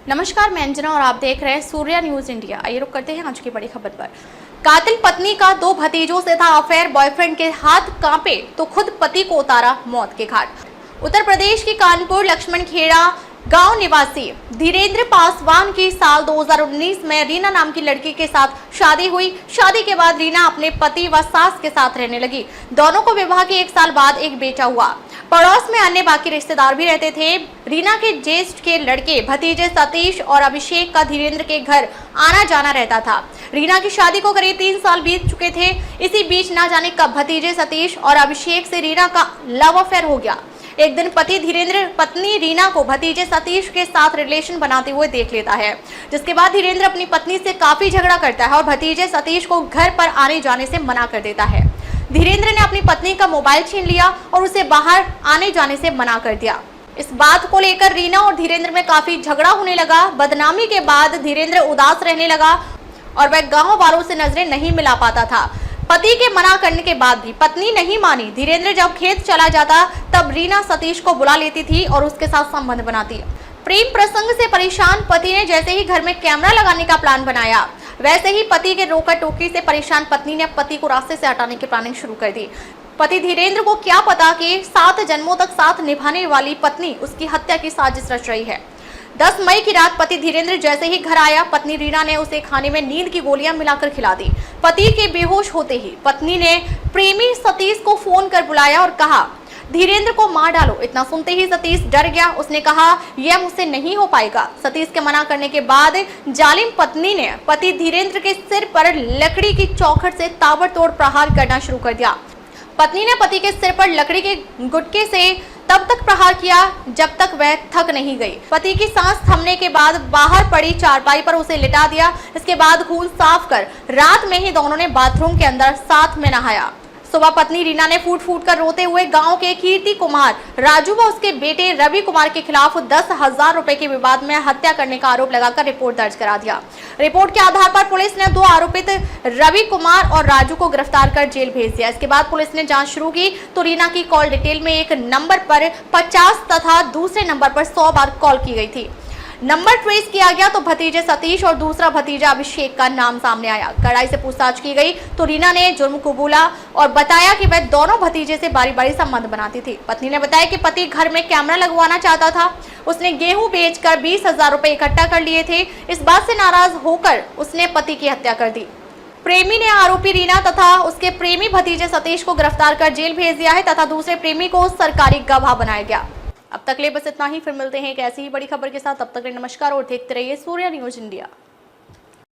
नमस्कार, मैं अंजना और आप देख रहे हैं सूर्या न्यूज इंडिया। आइए रुक करते हैं आज की बड़ी खबर पर। कातिल पत्नी का 2 भतीजों से था अफेयर, बॉयफ्रेंड के हाथ कांपे तो खुद पति को उतारा मौत के घाट। उत्तर प्रदेश के कानपुर लक्ष्मण खेड़ा गांव निवासी धीरेन्द्र पासवान की साल 2019 में रीना नाम की लड़की के साथ शादी हुई। शादी के बाद रीना अपने पति व सास के साथ रहने लगी। दोनों को विवाह के 1 साल बाद एक बेटा हुआ। पड़ोस में अन्य बाकी रिश्तेदार भी रहते थे। रीना के ज्येष्ठ के लड़के भतीजे सतीश और अभिषेक का धीरेन्द्र के घर आना जाना रहता था। रीना की शादी को करीब 3 साल बीत चुके थे। इसी बीच ना जाने कब भतीजे सतीश और अभिषेक से रीना का लव अफेयर हो गया। एक दिन पति धीरेन्द्र पत्नी रीना को भतीजे सतीश के साथ रिलेशन बनाते हुए देख लेता है, जिसके बाद धीरेन्द्र अपनी पत्नी से काफी झगड़ा करता है और भतीजे सतीश को घर पर आने जाने से मना कर देता है। धीरेन्द्र ने अपनी पत्नी का मोबाइल छीन लिया और उसे बाहर आने जाने से मना कर दिया। इस बात को लेकर रीना और धीरेन्द्र में काफी झगड़ा होने लगा। बदनामी के बाद धीरेन्द्र उदास रहने लगा और वह गाँव वालों से नजरें नहीं मिला पाता था। पति के मना करने के बाद भी पत्नी नहीं मानी। धीरेन्द्र जब खेत चला जाता तब रीना सतीश को बुला लेती थी और उसके साथ संबंध बनाती। प्रेम प्रसंग से परेशान पति ने जैसे ही घर में कैमरा लगाने का प्लान बनाया, वैसे ही पति के रोका टोकी से परेशान पत्नी ने पति को रास्ते से हटाने की प्लानिंग शुरू कर दी। पति धीरेन्द्र को क्या पता कि 7 जन्मों तक साथ निभाने वाली पत्नी उसकी हत्या की साजिश रच रही है। 10 मई की रात पति धीरेन्द्र जैसे ही घर आया, पत्नी रीना ने उसे खाने में नींद की गोलियां मिलाकर खिला दी। पति के बेहोश होते ही पत्नी ने प्रेमी सतीश को फोन कर बुलाया और कहा, धीरेन्द्र को मार डालो। इतना सुनते ही सतीश डर गया। उसने कहा, यह मुझसे नहीं हो पाएगा। सतीश के मना करने के बाद जालिम पत्नी ने पति धीरेन्द्र के सिर पर लकड़ी की चौखट से ताबड़तोड़ प्रहार करना शुरू कर दिया। पत्नी ने पति के सिर पर लकड़ी के गुटके से तब तक प्रहार किया जब तक वह थक नहीं गई। पति की सांस थमने के बाद बाहर पड़ी चारपाई पर उसे लिटा दिया। इसके बाद खून साफ कर रात में ही दोनों ने बाथरूम के अंदर साथ में नहाया। सुबह पत्नी रीना ने फूट फूट कर रोते हुए गांव के कीर्ति कुमार राजू व उसके बेटे रवि कुमार के खिलाफ 10,000 रुपए के विवाद में हत्या करने का आरोप लगाकर रिपोर्ट दर्ज करा दिया। रिपोर्ट के आधार पर पुलिस ने 2 आरोपित रवि कुमार और राजू को गिरफ्तार कर जेल भेज दिया। इसके बाद पुलिस ने जांच शुरू की तो रीना की कॉल डिटेल में एक नंबर पर 50 तथा दूसरे नंबर पर 100 बार कॉल की गई थी। नंबर ट्रेस किया गया तो भतीजे सतीश और दूसरा भतीजा अभिषेक का नाम सामने आया। कड़ाई से पूछताछ की गई तो रीना ने जुर्म कबूला और बताया कि वह दोनों भतीजे से बारी बारी संबंध बनाती थी। पत्नी ने बताया कि पति घर में कैमरा लगवाना चाहता था। उसने गेहूं बेचकर 20,000 रुपए इकट्ठा कर लिए थे। इस बात से नाराज होकर उसने पति की हत्या कर दी। प्रेमी ने आरोपी रीना तथा उसके प्रेमी भतीजे सतीश को गिरफ्तार कर जेल भेज दिया है तथा दूसरे प्रेमी को सरकारी गवाह बनाया गया। अब तक ले बस इतना ही। फिर मिलते हैं एक ऐसी ही बड़ी खबर के साथ। तब तक नमस्कार और देखते रहिए सूर्या न्यूज इंडिया।